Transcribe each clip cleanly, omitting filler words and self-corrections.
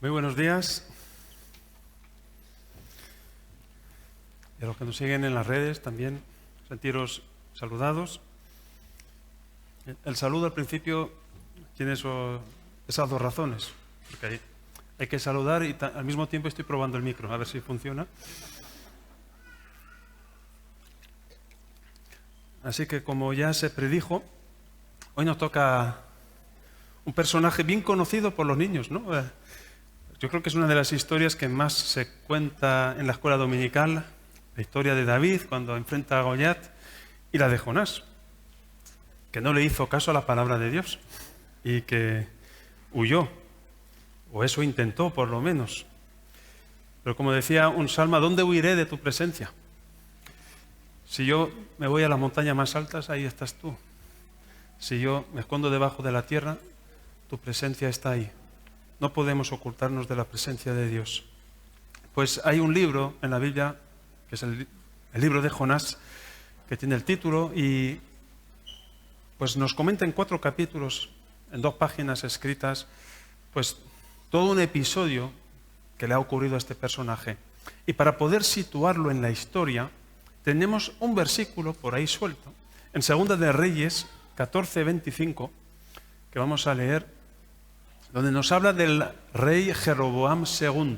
Muy buenos días. Y a los que nos siguen en las redes también, sentiros saludados. El saludo al principio tiene esas dos razones, porque hay que saludar y al mismo tiempo estoy probando el micro, a ver si funciona. Así que como ya se predijo, hoy nos toca un personaje bien conocido por los niños, ¿no? Yo creo que es una de las historias que más se cuenta en la escuela dominical, la historia de David cuando enfrenta a Goliat y la de Jonás, que no le hizo caso a la palabra de Dios y que huyó, o eso intentó por lo menos. Pero como decía un salmo, ¿a dónde huiré de tu presencia? Si yo me voy a las montañas más altas, ahí estás tú. Si yo me escondo debajo de la tierra, tu presencia está ahí. No podemos ocultarnos de la presencia de Dios. Pues hay un libro en la Biblia, que es el libro de Jonás, que tiene el título y pues nos comenta en 4 capítulos, en 2 páginas escritas, pues todo un episodio que le ha ocurrido a este personaje. Y para poder situarlo en la historia, tenemos un versículo por ahí suelto, en 2 de Reyes 14:25, que vamos a leer, donde nos habla del rey Jeroboam II.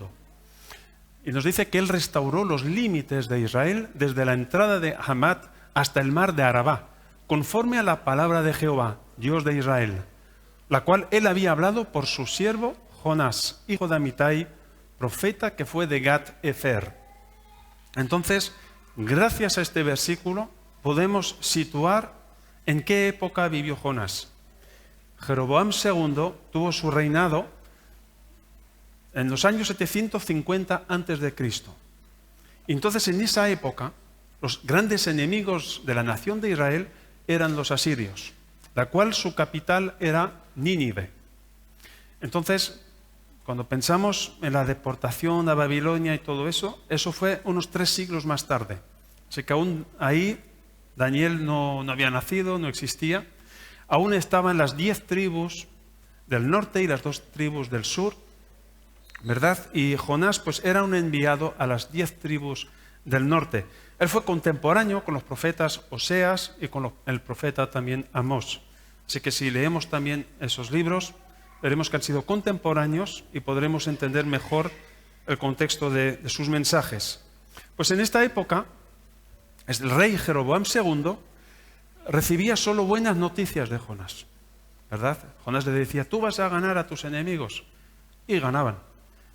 Y nos dice que él restauró los límites de Israel desde la entrada de Hamat hasta el mar de Arabá, conforme a la palabra de Jehová, Dios de Israel, la cual él había hablado por su siervo Jonás, hijo de Amitai, profeta que fue de Gat-Efer. Entonces, gracias a este versículo, podemos situar en qué época vivió Jonás. Jeroboam II tuvo su reinado en los años 750 a.C. Y entonces en esa época los grandes enemigos de la nación de Israel eran los asirios, la cual su capital era Nínive. Entonces, cuando pensamos en la deportación a Babilonia y todo eso, eso fue unos 3 siglos más tarde. Así que aún ahí Daniel no había nacido, no existía. Aún estaban las 10 tribus del norte y las 2 tribus del sur, ¿verdad? Y Jonás pues era un enviado a las 10 tribus del norte. Él fue contemporáneo con los profetas Oseas y con el profeta también Amós. Así que si leemos también esos libros, veremos que han sido contemporáneos y podremos entender mejor el contexto de sus mensajes. Pues en esta época, el rey Jeroboam II recibía solo buenas noticias de Jonás, ¿verdad? Jonás le decía, tú vas a ganar a tus enemigos, y ganaban.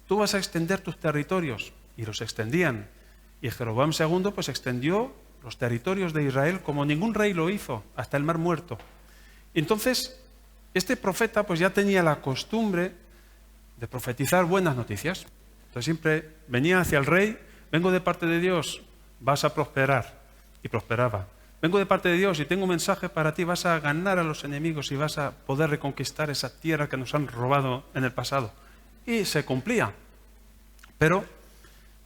Tú vas a extender tus territorios, y los extendían. Y Jeroboam II pues extendió los territorios de Israel como ningún rey lo hizo, hasta el Mar Muerto. Entonces, este profeta pues ya tenía la costumbre de profetizar buenas noticias. Entonces siempre venía hacia el rey, vengo de parte de Dios, vas a prosperar, y prosperaba. Vengo de parte de Dios y tengo un mensaje para ti, vas a ganar a los enemigos y vas a poder reconquistar esa tierra que nos han robado en el pasado. Y se cumplía. Pero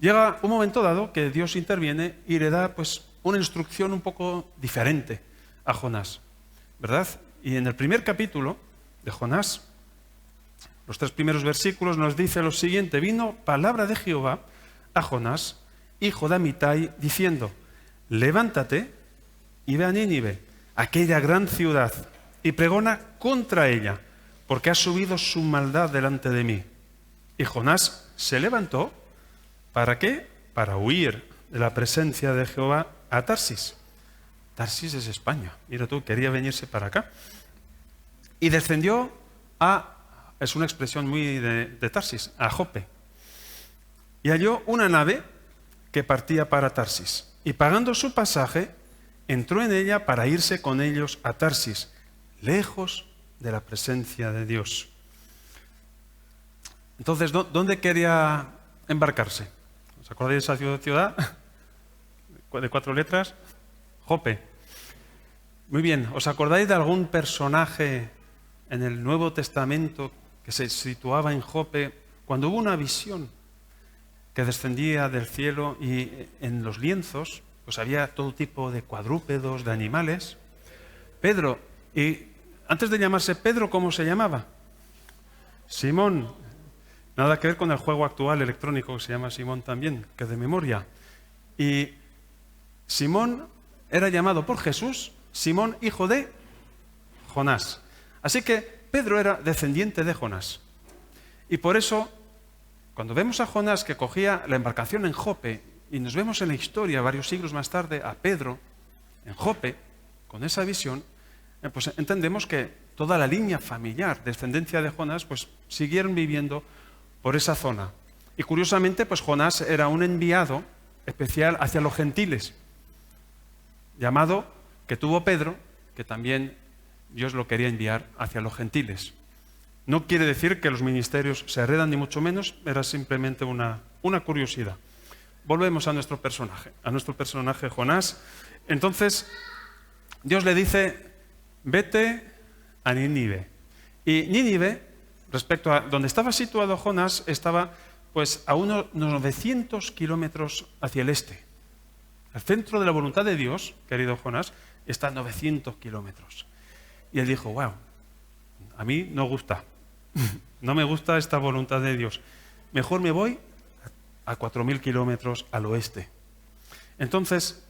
llega un momento dado que Dios interviene y le da pues una instrucción un poco diferente a Jonás, ¿verdad? Y en el primer capítulo de Jonás, los 3 primeros versículos nos dice lo siguiente: vino palabra de Jehová a Jonás, hijo de Amitai, diciendo, levántate y ve a Nínive, aquella gran ciudad, y pregona contra ella, porque ha subido su maldad delante de mí. Y Jonás se levantó, ¿para qué? Para huir de la presencia de Jehová a Tarsis. Tarsis es España, mira tú, quería venirse para acá. Y descendió es una expresión muy de Tarsis, a Jope. Y halló una nave que partía para Tarsis, y pagando su pasaje, entró en ella para irse con ellos a Tarsis, lejos de la presencia de Dios. Entonces, ¿dónde quería embarcarse? ¿Os acordáis de esa ciudad? De 4 letras. Jope. Muy bien. ¿Os acordáis de algún personaje en el Nuevo Testamento que se situaba en Jope cuando hubo una visión que descendía del cielo y en los lienzos pues había todo tipo de cuadrúpedos, de animales? Pedro, y antes de llamarse Pedro, ¿cómo se llamaba? Simón. Nada que ver con el juego actual electrónico que se llama Simón también, que es de memoria. Y Simón era llamado por Jesús Simón, hijo de Jonás. Así que Pedro era descendiente de Jonás. Y por eso, cuando vemos a Jonás que cogía la embarcación en Jope, y nos vemos en la historia, varios siglos más tarde, a Pedro en Jope, con esa visión, pues entendemos que toda la línea familiar, descendencia de Jonás, pues siguieron viviendo por esa zona. Y curiosamente, pues Jonás era un enviado especial hacia los gentiles, llamado, que tuvo Pedro, que también Dios lo quería enviar hacia los gentiles. No quiere decir que los ministerios se heredan, ni mucho menos, era simplemente una curiosidad. Volvemos a nuestro personaje Jonás. Entonces, Dios le dice, vete a Nínive. Y Nínive, respecto a donde estaba situado Jonás, estaba pues a unos 900 kilómetros hacia el este. El centro de la voluntad de Dios, querido Jonás, está a 900 kilómetros. Y él dijo, wow, a mí no gusta, no me gusta esta voluntad de Dios. Mejor me voy a 4.000 kilómetros al oeste. Entonces,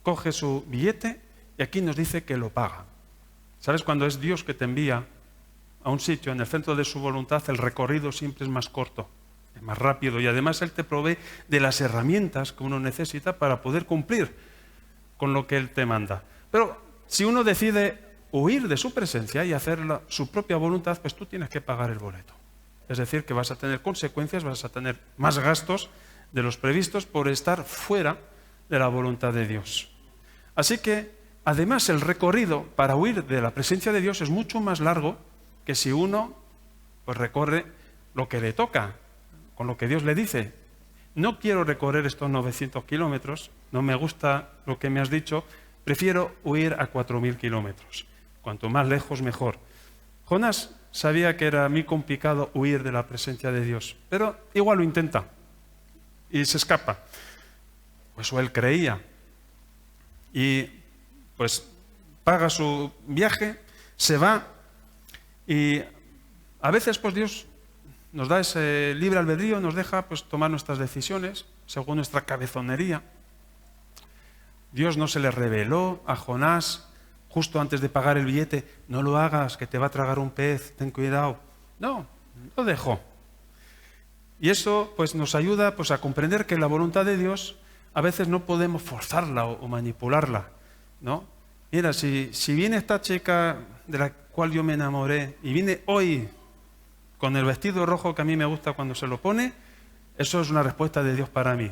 coge su billete y aquí nos dice que lo paga. ¿Sabes? Cuando es Dios que te envía a un sitio en el centro de su voluntad, el recorrido siempre es más corto, es más rápido, y además Él te provee de las herramientas que uno necesita para poder cumplir con lo que Él te manda. Pero si uno decide huir de su presencia y hacer su propia voluntad, pues tú tienes que pagar el boleto. Es decir, que vas a tener consecuencias, vas a tener más gastos de los previstos por estar fuera de la voluntad de Dios. Así que, además, el recorrido para huir de la presencia de Dios es mucho más largo que si uno pues recorre lo que le toca, con lo que Dios le dice. No quiero recorrer estos 900 kilómetros, no me gusta lo que me has dicho, prefiero huir a 4.000 kilómetros. Cuanto más lejos, mejor. Jonás sabía que era muy complicado huir de la presencia de Dios, pero igual lo intenta y se escapa. Pues o él creía. Y pues paga su viaje, se va, y a veces pues Dios nos da ese libre albedrío, nos deja pues tomar nuestras decisiones según nuestra cabezonería. Dios no se le reveló a Jonás justo antes de pagar el billete, no lo hagas, que te va a tragar un pez, ten cuidado. No, lo dejó. Y eso pues nos ayuda pues a comprender que la voluntad de Dios a veces no podemos forzarla o manipularla, ¿no? Mira, si viene esta chica de la cual yo me enamoré y viene hoy con el vestido rojo que a mí me gusta cuando se lo pone, eso es una respuesta de Dios para mí.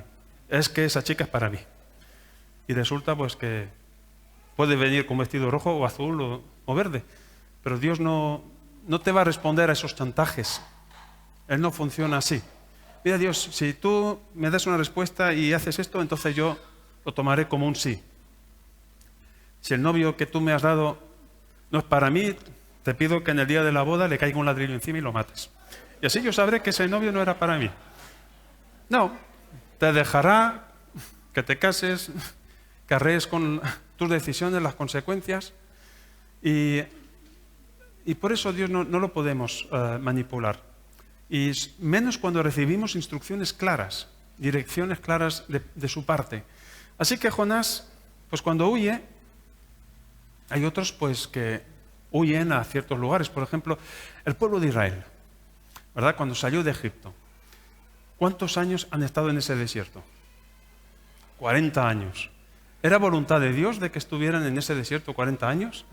Es que esa chica es para mí. Y resulta pues que puede venir con vestido rojo o azul o verde, pero Dios no te va a responder a esos chantajes. Él no funciona así. Mira Dios, si tú me das una respuesta y haces esto, entonces yo lo tomaré como un sí. Si el novio que tú me has dado no es para mí, te pido que en el día de la boda le caiga un ladrillo encima y lo mates. Y así yo sabré que ese novio no era para mí. No, te dejará que te cases, que arrees con tus decisiones las consecuencias, y por eso Dios no lo podemos manipular. Y menos cuando recibimos instrucciones claras, direcciones claras de su parte. Así que Jonás, pues cuando huye, hay otros pues que huyen a ciertos lugares. Por ejemplo, el pueblo de Israel, ¿verdad? Cuando salió de Egipto, ¿cuántos años han estado en ese desierto? 40 años. ¿Era voluntad de Dios de que estuvieran en ese desierto 40 años?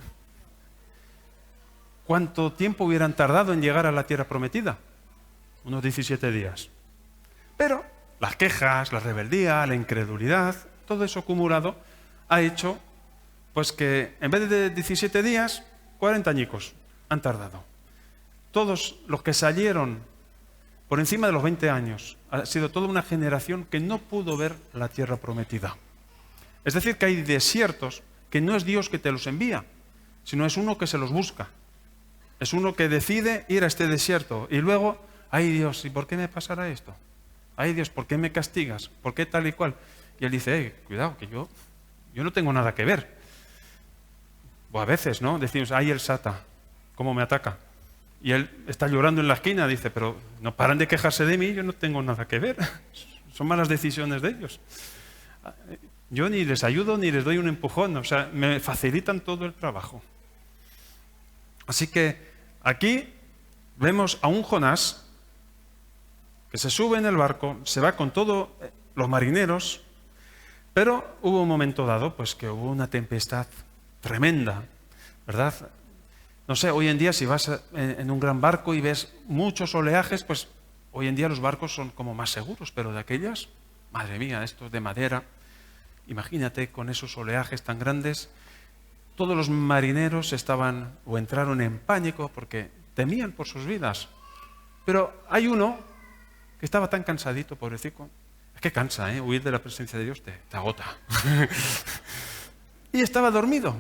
¿Cuánto tiempo hubieran tardado en llegar a la tierra prometida? Unos 17 días. Pero las quejas, la rebeldía, la incredulidad, todo eso acumulado ha hecho pues que en vez de 17 días, 40 añicos han tardado. Todos los que salieron por encima de los 20 años, ha sido toda una generación que no pudo ver la tierra prometida. Es decir, que hay desiertos que no es Dios que te los envía, sino es uno que se los busca. Es uno que decide ir a este desierto y luego, ay Dios, ¿y por qué me pasará esto? Ay Dios, ¿por qué me castigas? ¿Por qué tal y cual? Y él dice, cuidado, que yo no tengo nada que ver. O a veces, ¿no? Decimos, ay el Sata, ¿cómo me ataca? Y él está llorando en la esquina, dice, pero no paran de quejarse de mí, yo no tengo nada que ver. Son malas decisiones de ellos. Yo ni les ayudo ni les doy un empujón, o sea, me facilitan todo el trabajo. Así que aquí vemos a un Jonás que se sube en el barco, se va con todos los marineros, pero hubo un momento dado pues que hubo una tempestad tremenda, ¿verdad? No sé, hoy en día si vas en un gran barco y ves muchos oleajes, pues hoy en día los barcos son como más seguros, pero de aquellas, madre mía, estos de madera, imagínate con esos oleajes tan grandes, todos los marineros estaban o entraron en pánico porque temían por sus vidas. Pero hay uno que estaba tan cansadito, pobrecito. Es que cansa, huir de la presencia de Dios te agota. Y estaba dormido.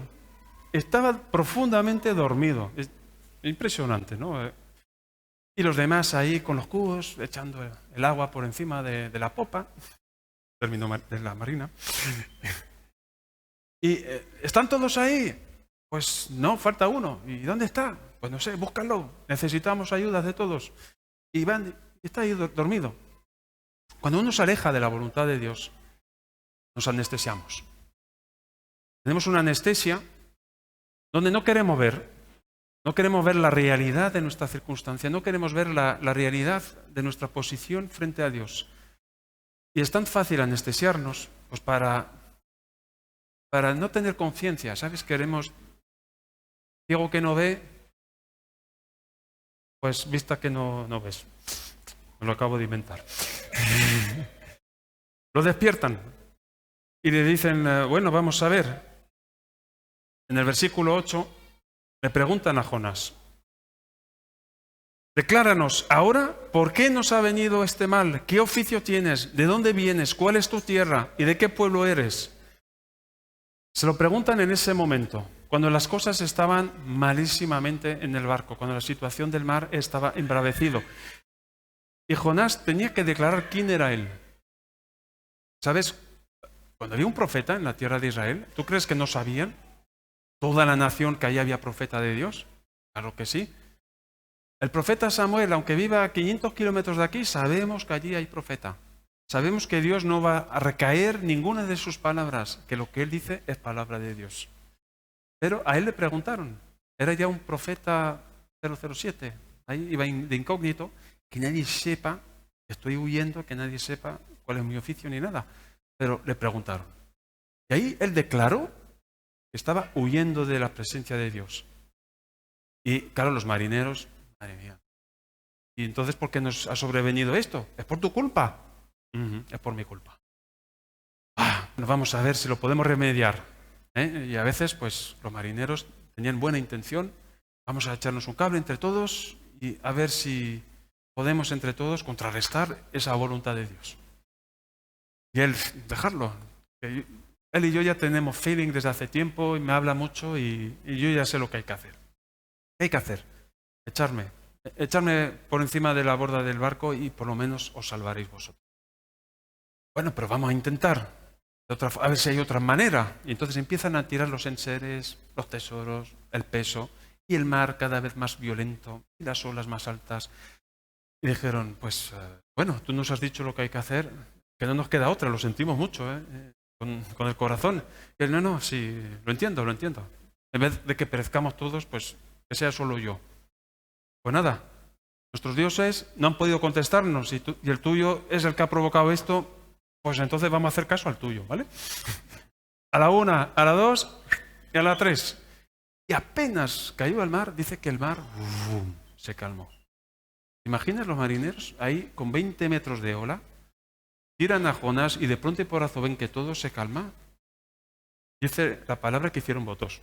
Estaba profundamente dormido. Es impresionante, ¿no? Y los demás ahí con los cubos, echando el agua por encima de la popa, término de la marina. Y ¿están todos ahí? Pues no, falta uno. ¿Y dónde está? Pues no sé, búscalo. Necesitamos ayuda de todos. Y van, está ahí dormido. Cuando uno se aleja de la voluntad de Dios, nos anestesiamos. Tenemos una anestesia donde no queremos ver la realidad de nuestra circunstancia, no queremos ver la realidad de nuestra posición frente a Dios. Y es tan fácil anestesiarnos, pues para no tener conciencia, ¿sabes? Queremos, ciego que no ve, pues vista que no ves. Me lo acabo de inventar. Lo despiertan y le dicen, bueno, vamos a ver. En el versículo 8 le preguntan a Jonás, decláranos ahora por qué nos ha venido este mal, qué oficio tienes, de dónde vienes, cuál es tu tierra y de qué pueblo eres. Se lo preguntan en ese momento, cuando las cosas estaban malísimamente en el barco, cuando la situación del mar estaba embravecido. Y Jonás tenía que declarar quién era él. ¿Sabes? Cuando había un profeta en la tierra de Israel, ¿tú crees que no sabían toda la nación que allí había profeta de Dios? Claro que sí. El profeta Samuel, aunque viva a 500 kilómetros de aquí, sabemos que allí hay profeta. Sabemos que Dios no va a recaer ninguna de sus palabras, que lo que él dice es palabra de Dios. Pero a él le preguntaron, era ya un profeta 007, ahí iba de incógnito, que nadie sepa, estoy huyendo, que nadie sepa cuál es mi oficio ni nada. Pero le preguntaron. Y ahí él declaró que estaba huyendo de la presencia de Dios. Y claro, los marineros, madre mía. ¿Y entonces por qué nos ha sobrevenido esto? ¿Es por tu culpa? Es por mi culpa. Vamos a ver si lo podemos remediar. Y a veces, pues, los marineros tenían buena intención. Vamos a echarnos un cable entre todos y a ver si podemos entre todos contrarrestar esa voluntad de Dios. Y él, dejarlo. Él y yo ya tenemos feeling desde hace tiempo y me habla mucho y yo ya sé lo que hay que hacer. ¿Qué hay que hacer? Echarme por encima de la borda del barco y por lo menos os salvaréis vosotros. Bueno, pero vamos a intentar. A ver si hay otra manera. Y entonces empiezan a tirar los enseres, los tesoros, el peso, y el mar cada vez más violento, y las olas más altas. Y dijeron, pues, bueno, tú nos has dicho lo que hay que hacer, que no nos queda otra, lo sentimos mucho, con el corazón. Y él, no, sí, lo entiendo. En vez de que perezcamos todos, pues, que sea solo yo. Pues nada, nuestros dioses no han podido contestarnos, y el tuyo es el que ha provocado esto. Pues entonces vamos a hacer caso al tuyo, ¿vale? A la 1, a la 2 y a la 3. Y apenas cayó al mar, dice que el mar se calmó. ¿Imaginas los marineros ahí con 20 metros de ola? Tiran a Jonás y de pronto y porazo ven que todo se calma. Dice la palabra que hicieron votos.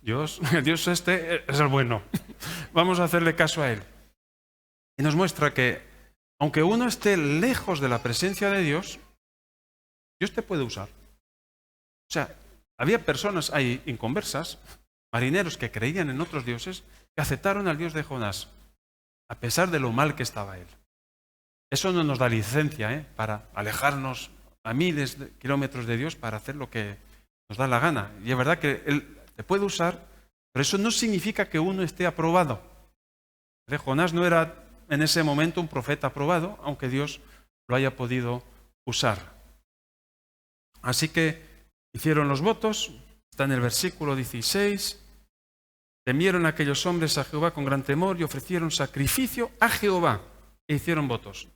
Dios este es el bueno. Vamos a hacerle caso a él. Y nos muestra que aunque uno esté lejos de la presencia de Dios, Dios te puede usar. O sea, había personas ahí inconversas, marineros que creían en otros dioses, que aceptaron al Dios de Jonás, a pesar de lo mal que estaba él. Eso no nos da licencia para alejarnos a miles de kilómetros de Dios para hacer lo que nos da la gana. Y es verdad que Él te puede usar, pero eso no significa que uno esté aprobado. Jonás no era en ese momento un profeta aprobado, aunque Dios lo haya podido usar. Así que hicieron los votos, está en el versículo 16. Temieron aquellos hombres a Jehová con gran temor y ofrecieron sacrificio a Jehová e hicieron votos.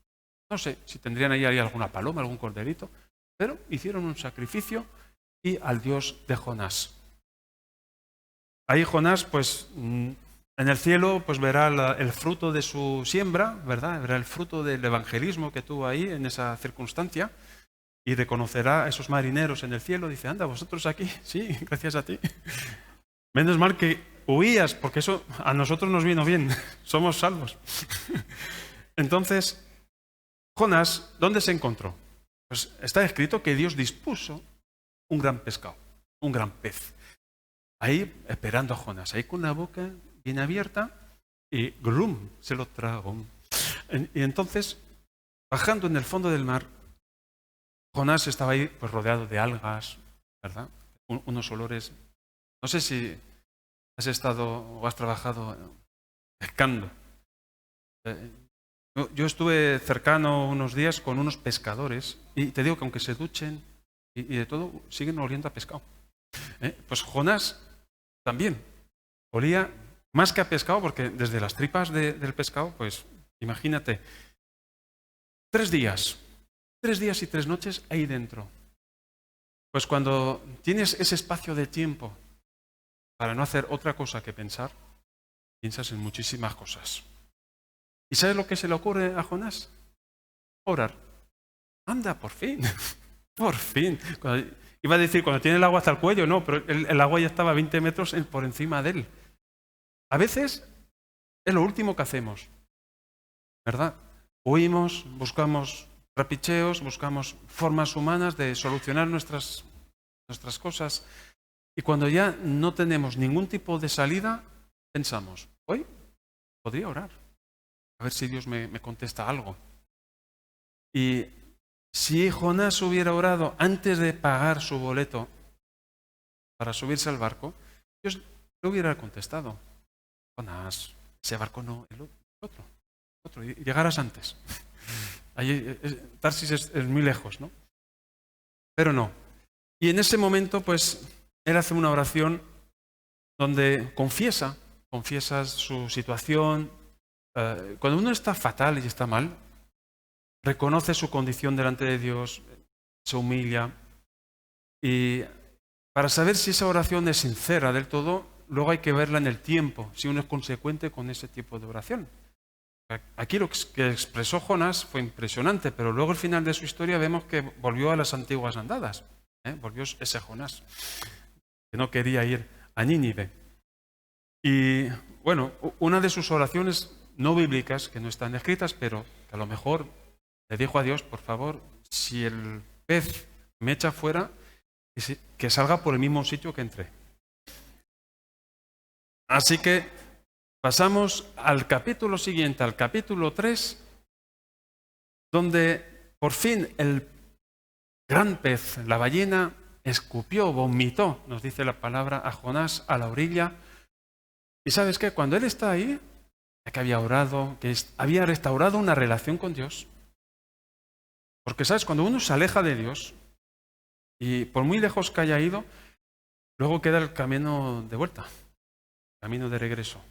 No sé si tendrían ahí alguna paloma, algún corderito, pero hicieron un sacrificio y al Dios de Jonás. Ahí Jonás, pues en el cielo, pues verá el fruto de su siembra, ¿verdad? Verá el fruto del evangelismo que tuvo ahí en esa circunstancia y reconocerá a esos marineros en el cielo. Dice, anda, vosotros aquí, sí, gracias a ti. Menos mal que huías, porque eso a nosotros nos vino bien, somos salvos. Entonces, Jonás, ¿dónde se encontró? Pues está escrito que Dios dispuso un gran pescado, un gran pez. Ahí esperando a Jonás, ahí con la boca bien abierta y glum, se lo tragó. Y entonces, bajando en el fondo del mar, Jonás estaba ahí pues rodeado de algas, ¿verdad? Unos olores. No sé si has estado o has trabajado pescando. Yo estuve cercano unos días con unos pescadores y te digo que aunque se duchen y de todo, siguen oliendo a pescado. Pues Jonás también olía más que a pescado, porque desde las tripas del pescado, pues imagínate, 3 días y 3 noches ahí dentro. Pues cuando tienes ese espacio de tiempo para no hacer otra cosa que pensar, piensas en muchísimas cosas. ¿Y sabes lo que se le ocurre a Jonás? Orar. Anda, por fin, por fin. Iba a decir, cuando tiene el agua hasta el cuello, no, pero el agua ya estaba 20 metros por encima de él. A veces es lo último que hacemos, ¿verdad? Huimos, buscamos trapicheos, buscamos formas humanas de solucionar nuestras cosas. Y cuando ya no tenemos ningún tipo de salida, pensamos, hoy podría orar, a ver si Dios me contesta algo. Y si Jonás hubiera orado antes de pagar su boleto para subirse al barco, Dios le hubiera contestado, Jonás, ese barco no, el otro, y llegarás antes. Allí, Tarsis es muy lejos, ¿no? Pero no. Y en ese momento, pues, él hace una oración donde confiesa su situación. Cuando uno está fatal y está mal, reconoce su condición delante de Dios, se humilla. Y para saber si esa oración es sincera del todo, luego hay que verla en el tiempo, si uno es consecuente con ese tipo de oración. Aquí lo que expresó Jonás fue impresionante, pero luego al final de su historia vemos que volvió a las antiguas andadas. Volvió ese Jonás, que no quería ir a Nínive. Y bueno, una de sus oraciones no bíblicas, que no están escritas, pero que a lo mejor le dijo a Dios, por favor, si el pez me echa fuera, que salga por el mismo sitio que entré. Así que pasamos al capítulo siguiente, al capítulo 3, donde por fin el gran pez, la ballena, escupió, vomitó, nos dice la palabra, a Jonás a la orilla. ¿Y sabes qué? Cuando él está ahí, que había orado, que había restaurado una relación con Dios. Porque, ¿sabes? Cuando uno se aleja de Dios, y por muy lejos que haya ido, luego queda el camino de vuelta, camino de regreso.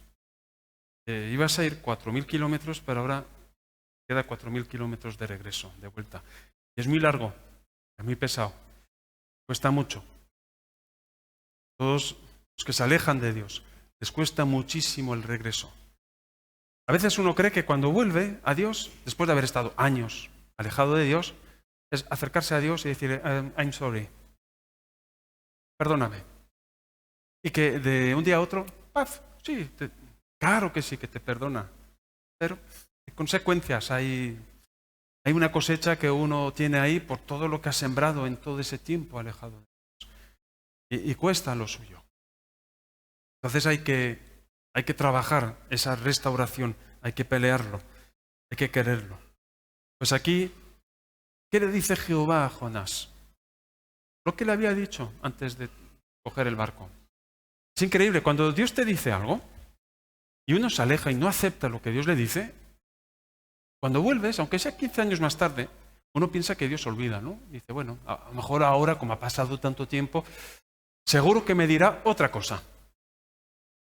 Ibas a ir 4.000 kilómetros, pero ahora queda 4.000 kilómetros de regreso, de vuelta. Y es muy largo, es muy pesado, cuesta mucho. Todos los que se alejan de Dios, les cuesta muchísimo el regreso. A veces uno cree que cuando vuelve a Dios, después de haber estado años alejado de Dios, es acercarse a Dios y decirle, I'm sorry, perdóname. Y que de un día a otro, ¡paf! Sí, claro que sí, que te perdona. Pero hay consecuencias, hay una cosecha que uno tiene ahí por todo lo que ha sembrado en todo ese tiempo alejado de Dios. Y cuesta lo suyo. Entonces hay que trabajar esa restauración, hay que pelearlo, hay que quererlo. Pues aquí, ¿qué le dice Jehová a Jonás? Lo que le había dicho antes de coger el barco. Es increíble, cuando Dios te dice algo, y uno se aleja y no acepta lo que Dios le dice, cuando vuelves, aunque sea 15 años más tarde, uno piensa que Dios se olvida, ¿no? Dice, bueno, a lo mejor ahora, como ha pasado tanto tiempo, seguro que me dirá otra cosa.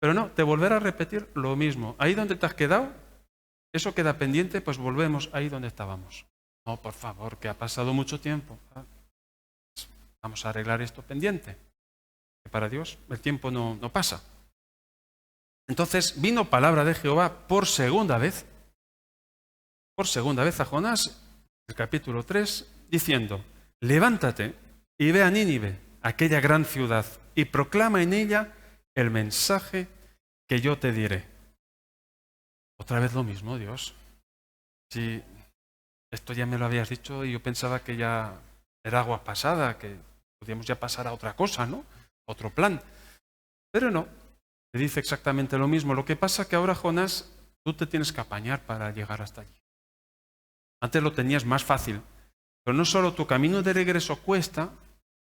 Pero no, te volverá a repetir lo mismo. Ahí donde te has quedado, eso queda pendiente, pues volvemos ahí donde estábamos. No, por favor, que ha pasado mucho tiempo. Vamos a arreglar esto pendiente. Que para Dios el tiempo no pasa. Entonces vino palabra de Jehová por segunda vez a Jonás, el capítulo 3, diciendo, levántate y ve a Nínive, aquella gran ciudad, y proclama en ella el mensaje que yo te diré. Otra vez lo mismo, Dios. Si esto ya me lo habías dicho y yo pensaba que ya era agua pasada, que podíamos ya pasar a otra cosa, ¿no? A otro plan. Pero no, te dice exactamente lo mismo. Lo que pasa es que ahora, Jonás, tú te tienes que apañar para llegar hasta allí. Antes lo tenías más fácil. Pero no solo tu camino de regreso cuesta,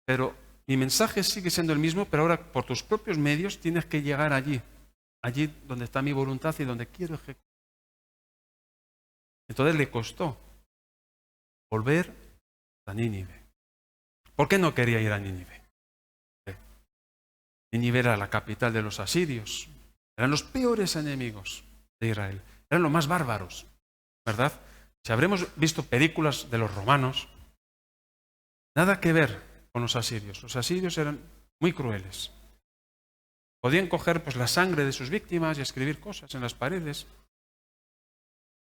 pero mi mensaje sigue siendo el mismo, pero ahora por tus propios medios tienes que llegar allí. Allí donde está mi voluntad y donde quiero ejecutar. Entonces le costó volver a Nínive. ¿Por qué no quería ir a Nínive? Nínive era la capital de los asirios. Eran los peores enemigos de Israel. Eran los más bárbaros, ¿verdad? Si habremos visto películas de los romanos, nada que ver con los asirios. Los asirios eran muy crueles. Podían coger pues, la sangre de sus víctimas y escribir cosas en las paredes.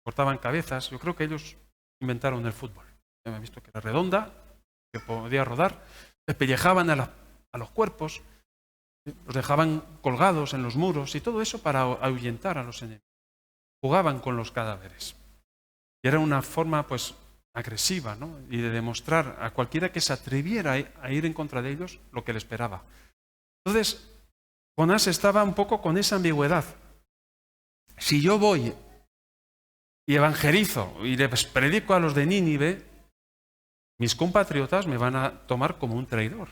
Cortaban cabezas. Yo creo que ellos inventaron el fútbol. Ya me he visto que era redonda, que podía rodar. Despellejaban a los cuerpos, los dejaban colgados en los muros y todo eso para ahuyentar a los enemigos. Jugaban con los cadáveres. Y era una forma pues agresiva, ¿no? Y de demostrar a cualquiera que se atreviera a ir en contra de ellos lo que le esperaba. Entonces, Jonás estaba un poco con esa ambigüedad. Si yo voy y evangelizo y les predico a los de Nínive, mis compatriotas me van a tomar como un traidor.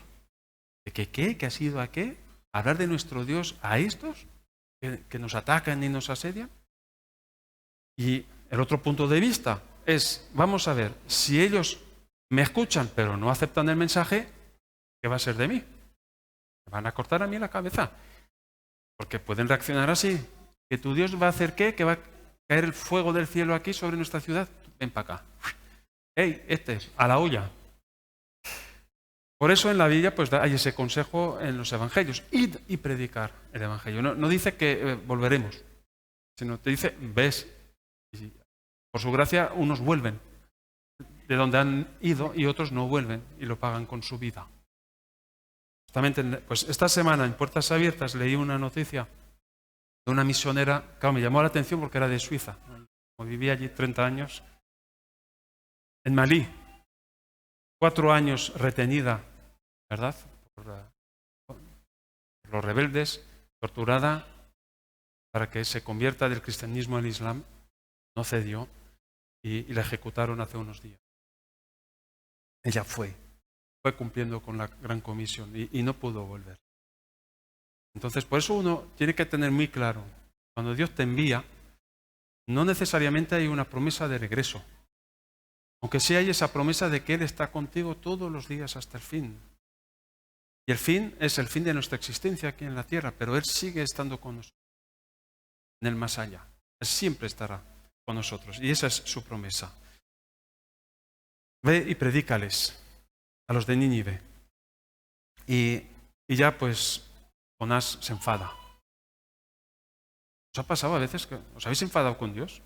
¿De qué? ¿Que ha sido a qué? ¿Hablar de nuestro Dios a estos que nos atacan y nos asedian? Y el otro punto de vista es, vamos a ver, si ellos me escuchan pero no aceptan el mensaje, ¿qué va a ser de mí? Me van a cortar a mí la cabeza. Porque pueden reaccionar así. ¿Que tu Dios va a hacer qué? ¿Que va a caer el fuego del cielo aquí sobre nuestra ciudad? Ven para acá. ¡Ey, a la olla! Por eso en la Biblia pues hay ese consejo en los evangelios. Id y predicar el evangelio. No dice que volveremos, sino te dice, ves. Y por su gracia unos vuelven de donde han ido y otros no vuelven y lo pagan con su vida. Justamente pues esta semana en Puertas Abiertas leí una noticia de una misionera, claro, me llamó la atención porque era de Suiza, como vivía allí 30 años, en Malí, 4 años retenida, ¿verdad? Por los rebeldes, torturada para que se convierta del cristianismo al islam. No cedió y la ejecutaron hace unos días. Ella fue cumpliendo con la gran comisión y no pudo volver. Entonces, por eso uno tiene que tener muy claro, cuando Dios te envía, no necesariamente hay una promesa de regreso, aunque sí hay esa promesa de que Él está contigo todos los días hasta el fin. Y el fin es el fin de nuestra existencia aquí en la tierra, pero Él sigue estando con nosotros en el más allá. Él siempre estará con nosotros y esa es su promesa. Ve y predícales a los de Nínive. Y ya pues Jonás se enfada. ¿Os ha pasado a veces que os habéis enfadado con Dios?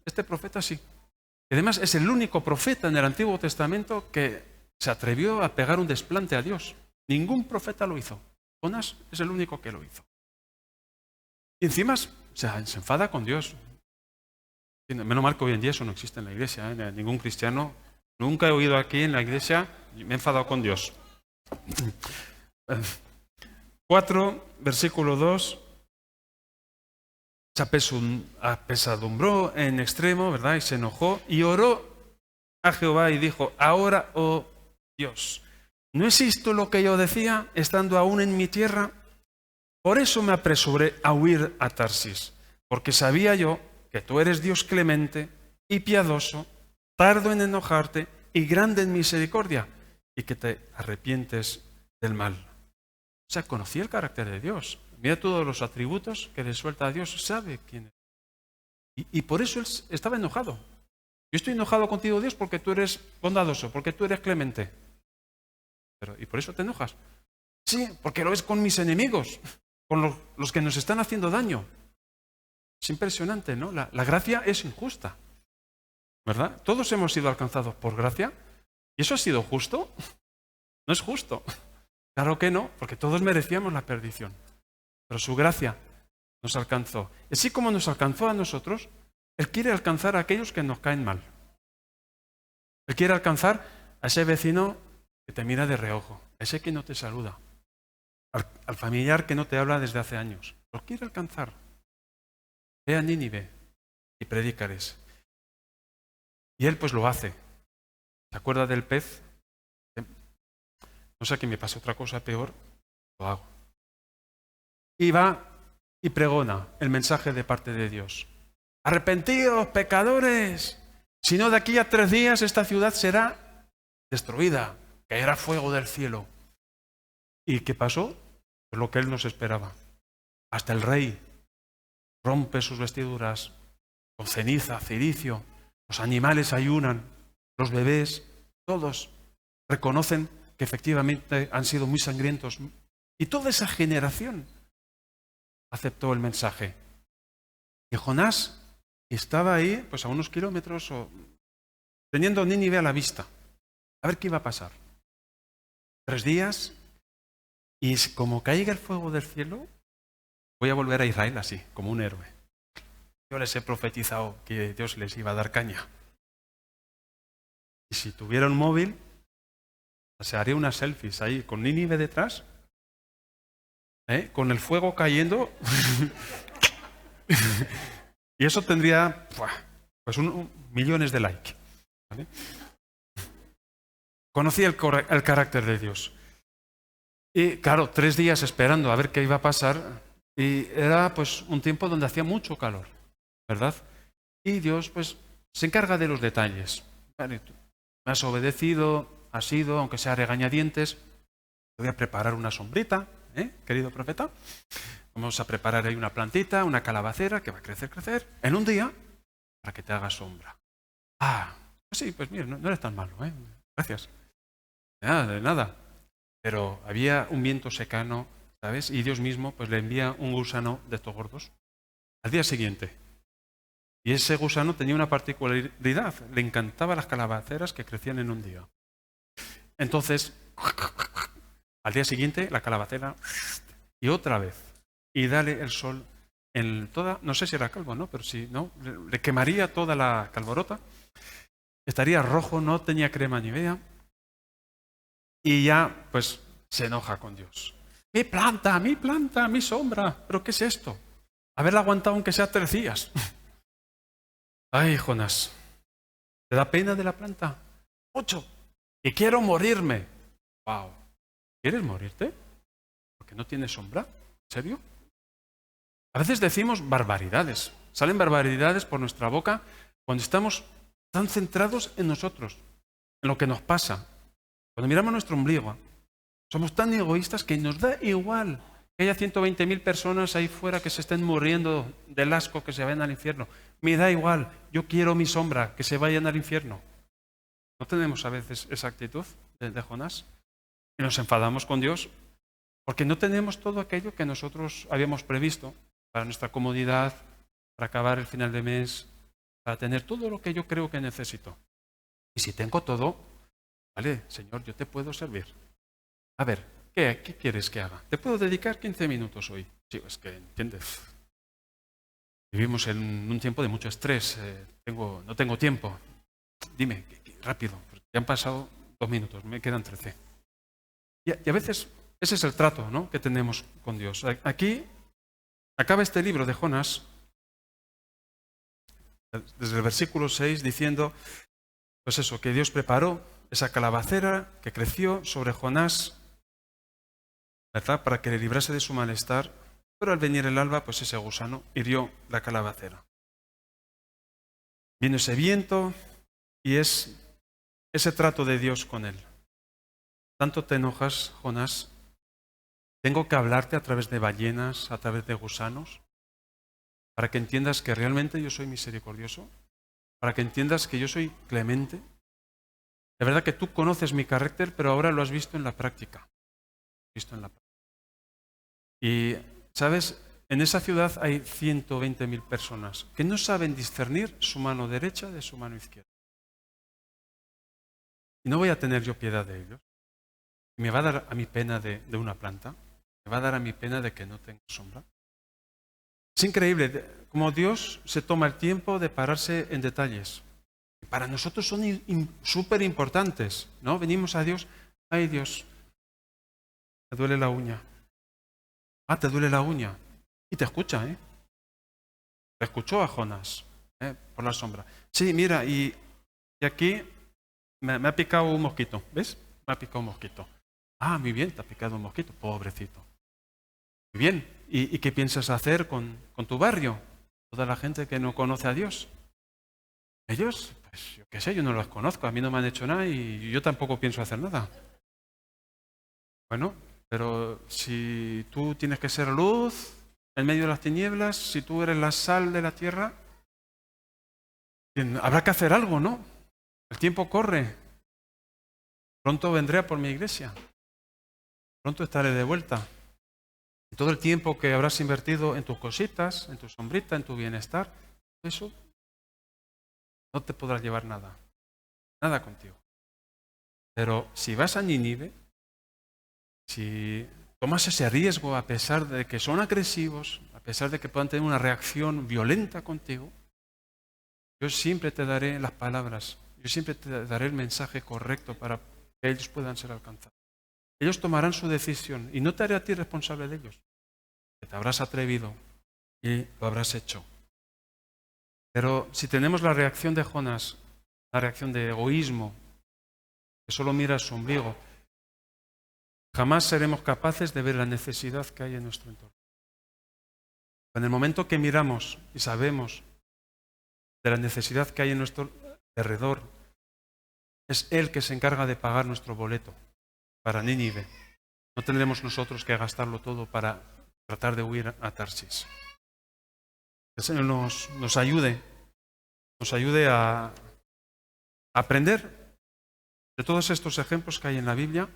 Este profeta sí. Y además es el único profeta en el Antiguo Testamento que se atrevió a pegar un desplante a Dios. Ningún profeta lo hizo. Jonás es el único que lo hizo. Y encima se enfada con Dios. Menos mal que hoy en día eso no existe en la iglesia. Ningún cristiano, nunca he oído aquí en la iglesia, me he enfadado con Dios. 4, versículo 2. Se apesadumbró en extremo, ¿verdad? Y se enojó y oró a Jehová y dijo, ahora, oh Dios, ¿no es esto lo que yo decía estando aún en mi tierra? Por eso me apresuré a huir a Tarsis, porque sabía yo que tú eres Dios clemente y piadoso, tardo en enojarte y grande en misericordia, y que te arrepientes del mal. O sea, conocía el carácter de Dios. Mira todos los atributos que le suelta a Dios, sabe quién es. Y por eso él estaba enojado. Yo estoy enojado contigo, Dios, porque tú eres bondadoso, porque tú eres clemente. ¿Y por eso te enojas? Sí, porque lo es con mis enemigos, con los que nos están haciendo daño. Es impresionante, ¿no? La gracia es injusta, ¿verdad? Todos hemos sido alcanzados por gracia. ¿Y eso ha sido justo? No es justo. Claro que no, porque todos merecíamos la perdición. Pero su gracia nos alcanzó. Y así como nos alcanzó a nosotros, Él quiere alcanzar a aquellos que nos caen mal. Él quiere alcanzar a ese vecino que te mira de reojo, a ese que no te saluda, al familiar que no te habla desde hace años. Lo quiere alcanzar. Ve a Nínive y predícales. Y Él pues lo hace. ¿Se acuerda del pez? No sé que me pase otra cosa peor, lo hago. Y va y pregona el mensaje de parte de Dios. Arrepentíos, pecadores, si no de aquí a 3 días esta ciudad será destruida, caerá fuego del cielo. ¿Y qué pasó? Pues lo que él nos esperaba. Hasta el rey rompe sus vestiduras con ceniza, ciricio, los animales ayunan, los bebés, todos reconocen que efectivamente han sido muy sangrientos. Y toda esa generación aceptó el mensaje. Y Jonás estaba ahí, pues a unos kilómetros, teniendo Nínive a la vista. A ver qué iba a pasar. 3 días, y como caiga el fuego del cielo, voy a volver a Israel así, como un héroe. Yo les he profetizado que Dios les iba a dar caña. Y si tuviera un móvil, se haría unas selfies ahí, con Nínive detrás, con el fuego cayendo. Y eso tendría pues millones de likes. ¿Vale? Conocía el carácter de Dios. Y claro, 3 días esperando a ver qué iba a pasar. Y era pues un tiempo donde hacía mucho calor, ¿verdad? Y Dios pues se encarga de los detalles. Vale, tú me has obedecido, has ido, aunque sea regañadientes. Te voy a preparar una sombrita, querido profeta. Vamos a preparar ahí una plantita, una calabacera que va a crecer en un día para que te haga sombra. Sí, pues mira, no eres tan malo, gracias. De nada. Pero había un viento secano, ¿sabes? Y Dios mismo pues le envía un gusano de estos gordos al día siguiente. Y ese gusano tenía una particularidad. Le encantaban las calabaceras que crecían en un día. Entonces, al día siguiente, la calabacera y otra vez. Y dale el sol en toda, no sé si era calvo, ¿no? Pero si no, le quemaría toda la calborota. Estaría rojo, no tenía crema ni vea. Y ya, pues, se enoja con Dios. Mi planta, mi sombra. ¿Pero qué es esto? Haberla aguantado aunque sea 3 días. Ay, Jonás, ¿te da pena de la planta? Mucho. Y quiero morirme. Wow. ¿Quieres morirte? ¿Porque no tienes sombra? ¿En serio? A veces decimos barbaridades. Salen barbaridades por nuestra boca cuando estamos tan centrados en nosotros, en lo que nos pasa. Cuando miramos nuestro ombligo, somos tan egoístas que nos da igual que haya 120.000 personas ahí fuera que se estén muriendo del asco, que se vayan al infierno. Me da igual, yo quiero mi sombra, que se vayan al infierno. ¿No tenemos a veces esa actitud de Jonás? Y nos enfadamos con Dios porque no tenemos todo aquello que nosotros habíamos previsto para nuestra comodidad, para acabar el final de mes, para tener todo lo que yo creo que necesito. Y si tengo todo, vale, Señor, yo te puedo servir. A ver, ¿qué quieres que haga? ¿Te puedo dedicar 15 minutos hoy? Sí, es que, ¿entiendes? Vivimos en un tiempo de mucho estrés. No tengo tiempo. Dime, rápido. Ya han pasado 2 minutos, me quedan 13. Y a veces ese es el trato, ¿no?, que tenemos con Dios. Aquí acaba este libro de Jonás, desde el versículo 6, diciendo, pues eso, que Dios preparó esa calabacera que creció sobre Jonás, ¿verdad?, para que le librase de su malestar Pero al venir el alba, pues ese gusano hirió la calabacera. Vino ese viento y es ese trato de Dios con él. Tanto te enojas, Jonás, tengo que hablarte a través de ballenas, a través de gusanos, para que entiendas que realmente yo soy misericordioso, para que entiendas que yo soy clemente. De verdad que tú conoces mi carácter, pero ahora lo has visto en la práctica. Y, ¿sabes? En esa ciudad hay 120.000 personas que no saben discernir su mano derecha de su mano izquierda. Y no voy a tener yo piedad de ellos. ¿Me va a dar a mí pena de una planta? ¿Me va a dar a mí pena de que no tenga sombra? Es increíble cómo Dios se toma el tiempo de pararse en detalles. Y para nosotros son súper importantes, ¿no? Venimos a Dios, ay Dios, me duele la uña. Ah, te duele la uña. Y te escucha, ¿eh? Te escuchó a Jonás, por la sombra. Sí, mira, y aquí me ha picado un mosquito, ¿ves? Me ha picado un mosquito. Ah, muy bien, te ha picado un mosquito, pobrecito. Muy bien, ¿y qué piensas hacer con tu barrio? Toda la gente que no conoce a Dios. Ellos, pues yo qué sé, yo no los conozco, a mí no me han hecho nada y yo tampoco pienso hacer nada. Bueno, pero si tú tienes que ser luz en medio de las tinieblas, si tú eres la sal de la tierra, habrá que hacer algo, ¿no? El tiempo corre. Pronto vendré a por mi iglesia. Pronto estaré de vuelta. Y todo el tiempo que habrás invertido en tus cositas, en tu sombrita, en tu bienestar, eso no te podrá llevar nada. Nada contigo. Pero si vas a Nínive, si tomas ese riesgo a pesar de que son agresivos, a pesar de que puedan tener una reacción violenta contigo, yo siempre te daré las palabras, yo siempre te daré el mensaje correcto para que ellos puedan ser alcanzados. Ellos tomarán su decisión y no te haré a ti responsable de ellos. Que te habrás atrevido y lo habrás hecho. Pero si tenemos la reacción de Jonás, la reacción de egoísmo, que solo mira su ombligo, jamás seremos capaces de ver la necesidad que hay en nuestro entorno. En el momento que miramos y sabemos de la necesidad que hay en nuestro alrededor, es Él que se encarga de pagar nuestro boleto para Nínive. No tendremos nosotros que gastarlo todo para tratar de huir a Tarsis. Que el Señor nos ayude a aprender de todos estos ejemplos que hay en la Biblia,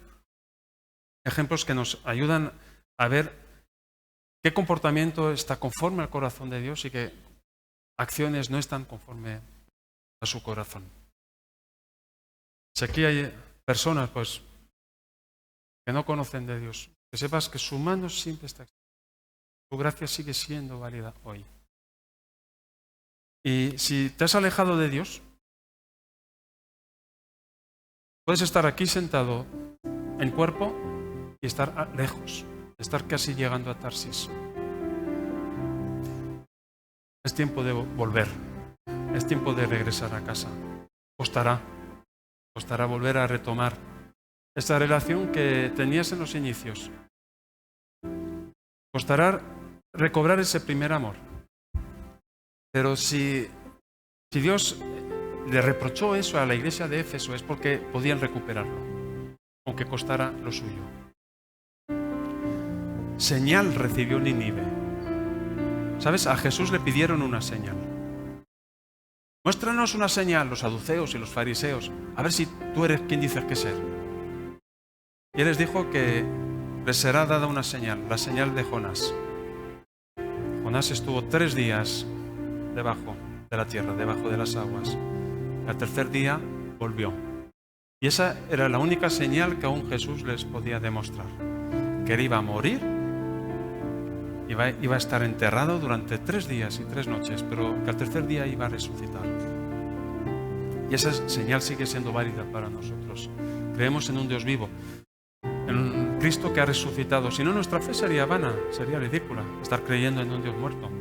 ejemplos que nos ayudan a ver qué comportamiento está conforme al corazón de Dios y qué acciones no están conforme a su corazón. Si aquí hay personas pues que no conocen de Dios, que sepas que su mano siempre está extendida. Su gracia sigue siendo válida hoy. Y si te has alejado de Dios, puedes estar aquí sentado en cuerpo y estar lejos, estar casi llegando a Tarsis. Es tiempo de volver, es tiempo de regresar a casa. Costará volver a retomar esta relación que tenías en los inicios. Costará recobrar ese primer amor. Pero si Dios le reprochó eso a la iglesia de Éfeso es porque podían recuperarlo, aunque costara lo suyo. Señal recibió Nínive. ¿Sabes? A Jesús le pidieron una señal. Muéstranos una señal, los saduceos y los fariseos, a ver si tú eres quien dices que ser. Y Él les dijo que les será dada una señal, la señal de Jonás. Jonás estuvo 3 días debajo de la tierra, debajo de las aguas. Al tercer día volvió. Y esa era la única señal que aún Jesús les podía demostrar. Que Él iba a morir, iba a estar enterrado durante 3 días y 3 noches, pero que al tercer día iba a resucitar. Y esa señal sigue siendo válida para nosotros. Creemos en un Dios vivo, en un Cristo que ha resucitado. Si no, nuestra fe sería vana, sería ridícula, estar creyendo en un Dios muerto.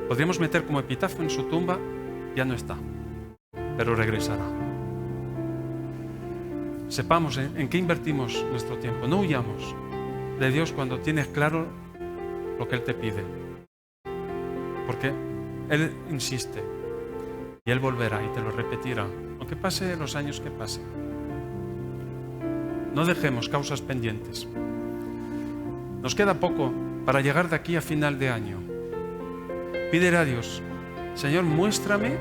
Podríamos meter como epitafio en su tumba, ya no está, pero regresará. Sepamos en qué invertimos nuestro tiempo. No huyamos de Dios cuando tienes claro lo que Él te pide. Porque Él insiste y Él volverá y te lo repetirá, aunque pase los años que pasen. No dejemos causas pendientes. Nos queda poco para llegar de aquí a final de año. Pídele a Dios: Señor, muéstrame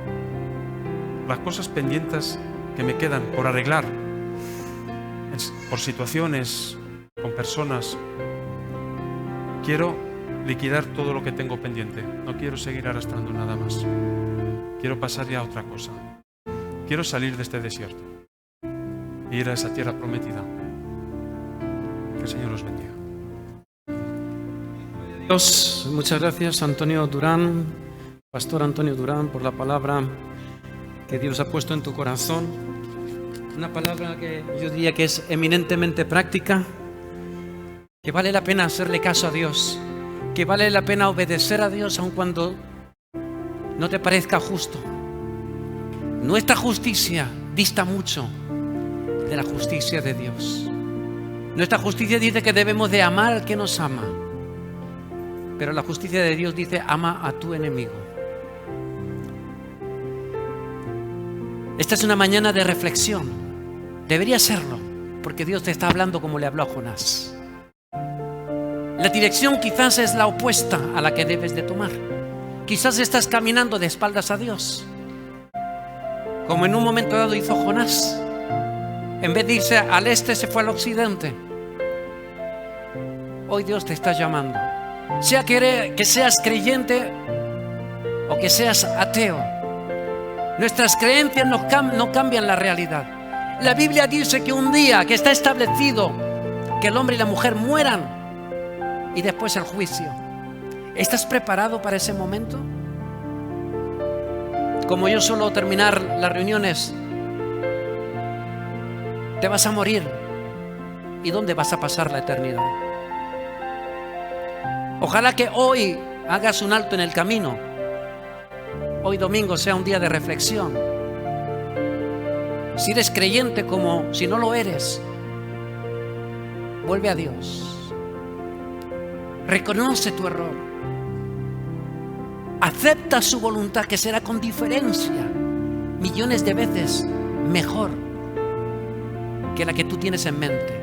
las cosas pendientes que me quedan por arreglar, por situaciones, con personas. Quiero liquidar todo lo que tengo pendiente. No quiero seguir arrastrando nada más. Quiero pasar ya a otra cosa. Quiero salir de este desierto e ir a esa tierra prometida. Que el Señor los bendiga. Dios, muchas gracias, Antonio Durán, Pastor Antonio Durán, por la palabra que Dios ha puesto en tu corazón. Una palabra que yo diría que es eminentemente práctica, que vale la pena hacerle caso a Dios, que vale la pena obedecer a Dios aun cuando no te parezca justo. Nuestra justicia dista mucho de la justicia de Dios. Nuestra justicia dice que debemos de amar al que nos ama, pero la justicia de Dios dice: ama a tu enemigo. Esta es una mañana de reflexión. Debería serlo, porque Dios te está hablando como le habló a Jonás. La dirección quizás es la opuesta a la que debes de tomar. Quizás estás caminando de espaldas a Dios, como en un momento dado hizo Jonás. En vez de irse al este, se fue al occidente. Hoy Dios te está llamando. Sea que seas creyente o que seas ateo, nuestras creencias no cambian la realidad. La Biblia dice que un día que está establecido que el hombre y la mujer mueran y después el juicio. ¿Estás preparado para ese momento? Como yo suelo terminar las reuniones: te vas a morir, ¿y dónde vas a pasar la eternidad? Ojalá que hoy hagas un alto en el camino. Hoy domingo sea un día de reflexión. Si eres creyente, como si no lo eres, vuelve a Dios. Reconoce tu error. Acepta su voluntad, que será con diferencia millones de veces mejor que la que tú tienes en mente,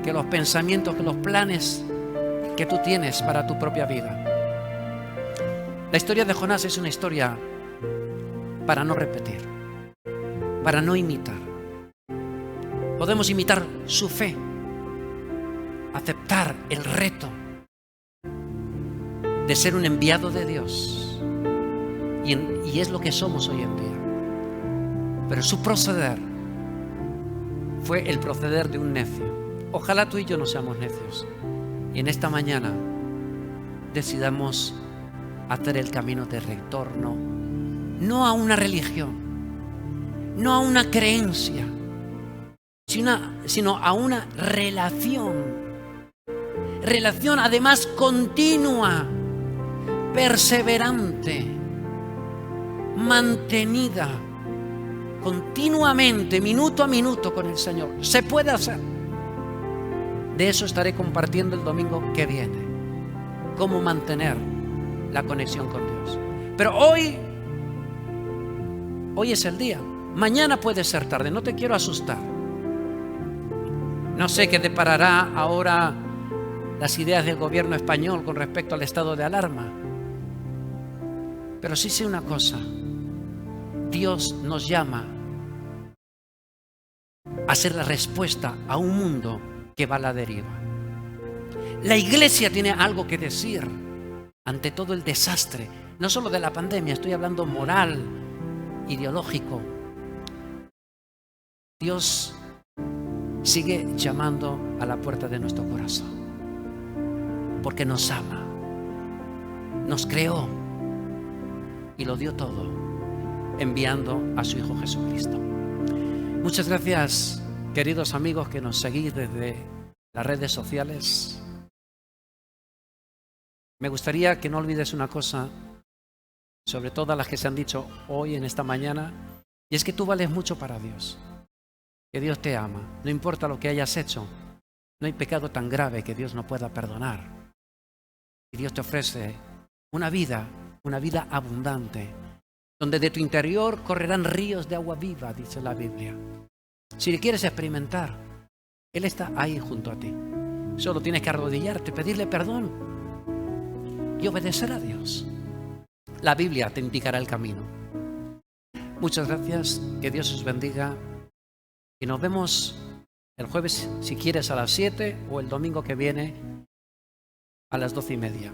que los pensamientos, que los planes que tú tienes para tu propia vida. La historia de Jonás es una historia para no repetir, para no imitar. Podemos imitar su fe, aceptar el reto de ser un enviado de Dios, y es lo que somos hoy en día. Pero su proceder fue el proceder de un necio. Ojalá tú y yo no seamos necios, y en esta mañana decidamos hacer el camino de retorno, no a una religión, no a una creencia, sino a una relación además continua, perseverante, mantenida continuamente, minuto a minuto con el Señor. Se puede hacer. De eso estaré compartiendo el domingo que viene, cómo mantener la conexión con Dios. Pero hoy es el día. Mañana puede ser tarde, no te quiero asustar. No sé qué deparará ahora las ideas del gobierno español con respecto al estado de alarma. Pero sí sé una cosa: Dios nos llama a ser la respuesta a un mundo que va a la deriva. La iglesia tiene algo que decir ante todo el desastre, no solo de la pandemia, estoy hablando moral, ideológico. Dios sigue llamando a la puerta de nuestro corazón, porque nos ama, nos creó y lo dio todo, enviando a su Hijo Jesucristo. Muchas gracias, queridos amigos que nos seguís desde las redes sociales. Me gustaría que no olvides una cosa, sobre todas las que se han dicho hoy en esta mañana, y es que tú vales mucho para Dios, que Dios te ama. No importa lo que hayas hecho, no hay pecado tan grave que Dios no pueda perdonar. Y Dios te ofrece una vida abundante, donde de tu interior correrán ríos de agua viva, dice la Biblia. Si le quieres experimentar, Él está ahí junto a ti. Solo tienes que arrodillarte, pedirle perdón y obedecer a Dios. La Biblia te indicará el camino. Muchas gracias, que Dios os bendiga y nos vemos el jueves, si quieres, a las 7 o el domingo que viene a las 12:30.